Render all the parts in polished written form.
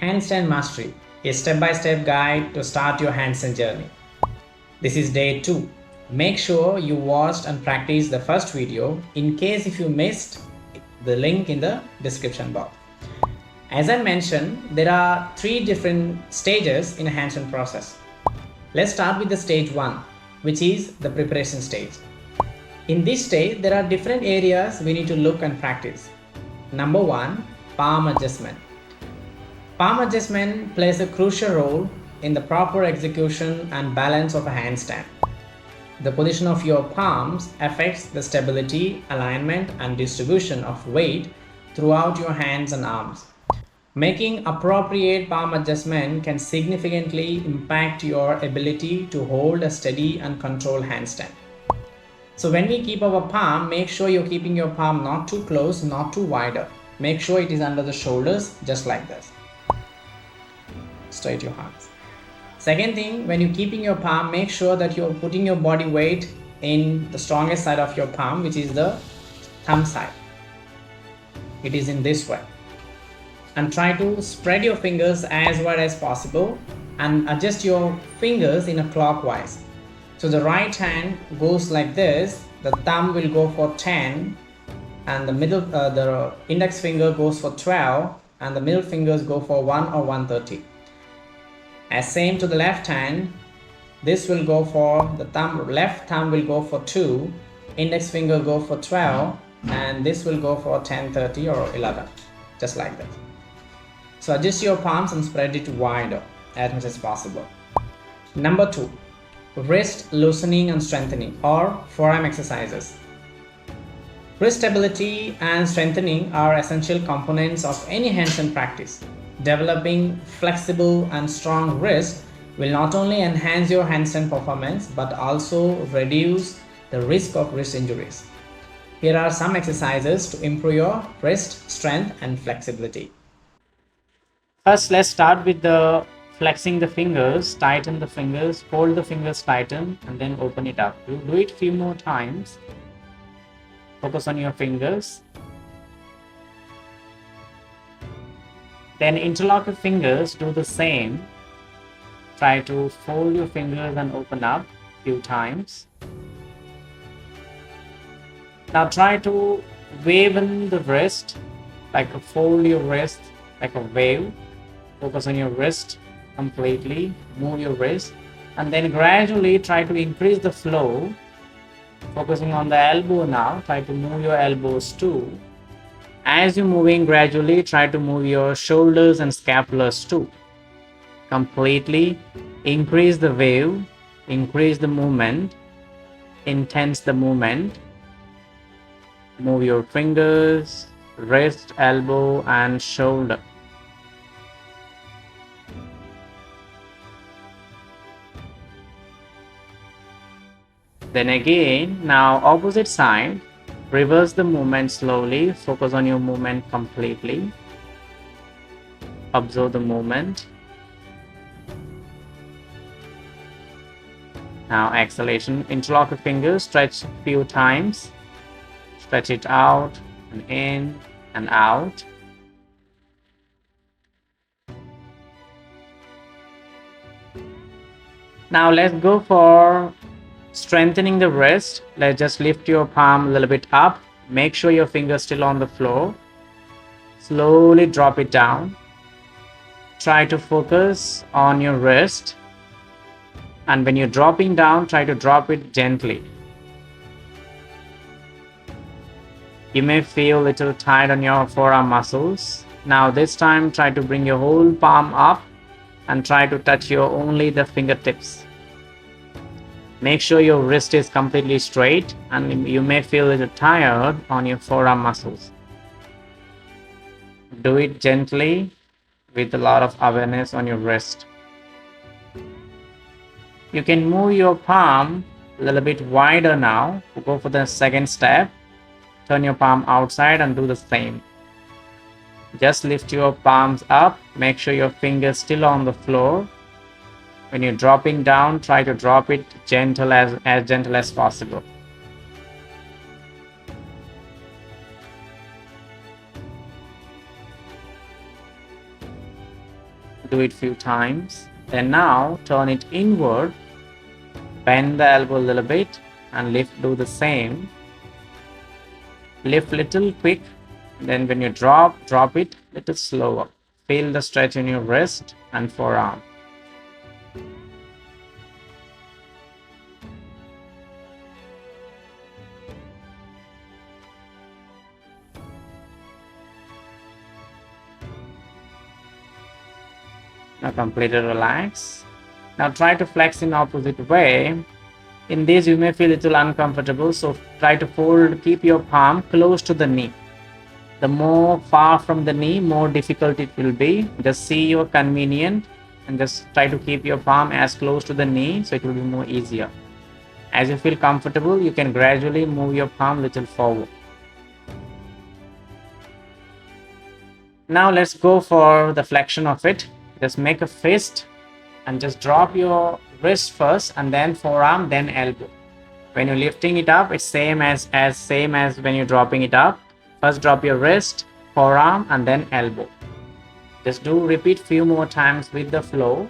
Handstand Mastery, a step-by-step guide to start your handstand journey. This is day 2. Make sure you watched and practiced the first video. In case if you missed, the link in the description box. As I mentioned, there are 3 different stages in a handstand process. Let's start with the stage 1, which is the preparation stage. In this stage, there are different areas we need to look and practice. Number 1, palm adjustment. Palm adjustment plays a crucial role in the proper execution and balance of a handstand. The position of your palms affects the stability, alignment, and distribution of weight throughout your hands and arms. Making appropriate palm adjustment can significantly impact your ability to hold a steady and controlled handstand. So when we keep our palm, make sure you're keeping your palm not too close, not too wider. Make sure it is under the shoulders, just like this. Straight your hands. Second thing, when you're keeping your palm, make sure that you're putting your body weight in the strongest side of your palm, which is the thumb side. It is in this way. And try to spread your fingers as wide as possible and adjust your fingers in a clockwise. So the right hand goes like this, the thumb will go for 10, and the index finger goes for 12, and the middle fingers go for 1 or 130. As same to the left hand, this will go for the left thumb will go for 2, index finger go for 12, and this will go for 10, 30 or 11, just like that. So adjust your palms and spread it wider as much as possible. Number 2, wrist loosening and strengthening or forearm exercises. Wrist stability and strengthening are essential components of any handstand practice. Developing flexible and strong wrists will not only enhance your handstand performance but also reduce the risk of wrist injuries. Here are some exercises to improve your wrist strength and flexibility. First, let's start with the flexing the fingers. Tighten the fingers, hold the fingers, tighten, and then open it up. You do it few more times. Focus on your fingers. Then interlock your fingers, do the same. Try to fold your fingers and open up few times. Now try to wave in the wrist, like fold your wrist like a wave. Focus on your wrist completely, move your wrist, and then gradually try to increase the flow. Focusing on the elbow now, try to move your elbows too. As you're moving gradually, try to move your shoulders and scapulars too. Completely increase the wave, increase the movement, intense the movement. Move your fingers, wrist, elbow, and shoulder. Then again, now opposite side, reverse the movement slowly. Focus on your movement completely. Observe the movement. Now exhalation, interlock your fingers, stretch a few times. Stretch it out and in and out. Now let's go for strengthening the wrist. Let's just lift your palm a little bit up. Make sure your fingers still on the floor. Slowly drop it down. Try to focus on your wrist. And when you're dropping down, try to drop it gently. You may feel a little tight on your forearm muscles. Now this time, try to bring your whole palm up and try to touch only the fingertips. Make sure your wrist is completely straight, and you may feel a little tired on your forearm muscles. Do it gently with a lot of awareness on your wrist. You can move your palm a little bit wider now. Go for the second step. Turn your palm outside and do the same. Just lift your palms up. Make sure your fingers still on the floor. When you're dropping down, try to drop it as gentle as possible. Do it few times. Then now turn it inward, bend the elbow a little bit and lift, do the same. Lift little quick, then when you drop it little slower. Feel the stretch in your wrist and forearm. Now completely relax. Now try to flex in opposite way. In this you may feel a little uncomfortable, so try to fold, keep your palm close to the knee. The more far from the knee, more difficult it will be. Just see your convenient and just try to keep your palm as close to the knee, so it will be more easier. As you feel comfortable, you can gradually move your palm a little forward. Now let's go for the flexion of it. Just make a fist and just drop your wrist first and then forearm, then elbow. When you're lifting it up, it's same as when you're dropping it up. First drop your wrist, forearm and then elbow. Just repeat few more times with the flow.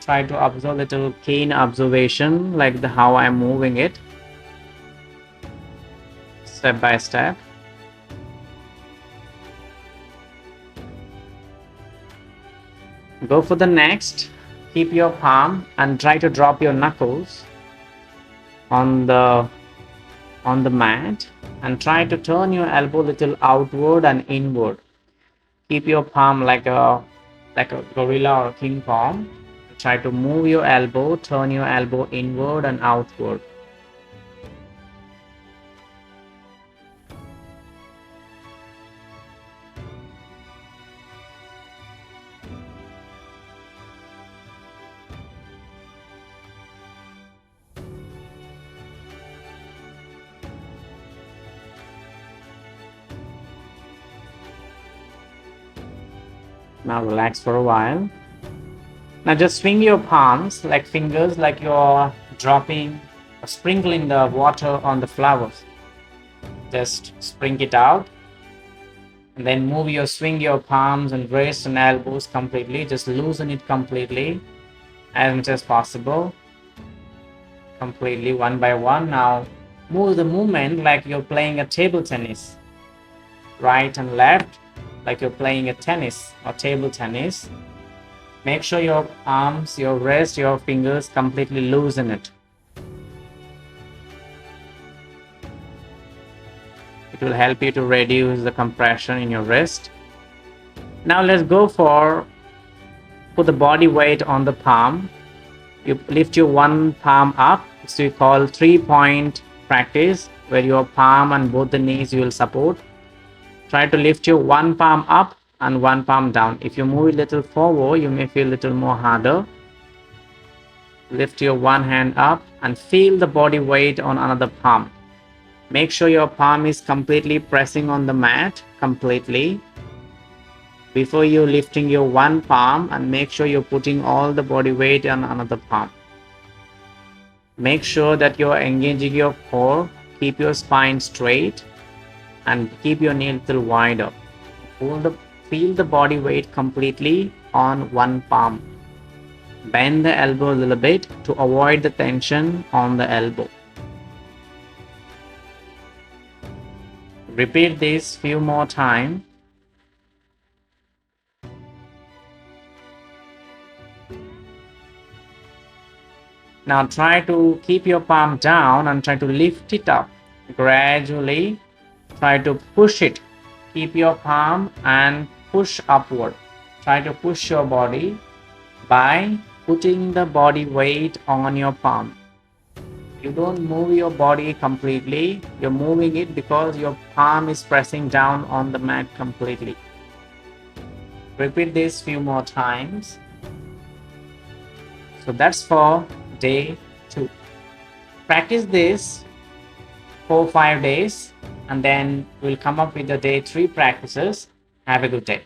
Try to observe little keen observation like how I'm moving it. Step by step. Go for the next. Keep your palm and try to drop your knuckles on the mat and try to turn your elbow little outward and inward. Keep your palm like a gorilla or king palm. Try to move your elbow, turn your elbow inward and outward. Now relax for a while. Now just swing your palms like fingers, like you're dropping or sprinkling the water on the flowers. Just sprinkle it out and then swing your palms and wrists and elbows completely. Just loosen it completely as much as possible. Completely one by one. Now move the movement like you're playing a table tennis. Right and left like you're playing a tennis or table tennis. Make sure your arms, your wrist, your fingers completely loosen it. It will help you to reduce the compression in your wrist. Now let's go for put the body weight on the palm. You lift your one palm up. So we call 3-point practice, where your palm and both the knees you will support. Try to lift your one palm up and one palm down. If you move a little forward, you may feel a little more harder. Lift your one hand up and feel the body weight on another palm. Make sure your palm is completely pressing on the mat completely before you lifting your one palm, and make sure you're putting all the body weight on another palm. Make sure that you're engaging your core. Keep your spine straight and keep your knee a little wider. Feel the body weight completely on one palm. Bend the elbow a little bit to avoid the tension on the elbow. Repeat this few more times. Now try to keep your palm down and try to lift it up gradually. Try to push it. Keep your palm and push upward. Try to push your body by putting the body weight on your palm. You don't move your body completely. You're moving it because your palm is pressing down on the mat completely. Repeat this few more times. So that's for day 2. Practice this 4-5 days and then we'll come up with the day 3 practices. Have a good day.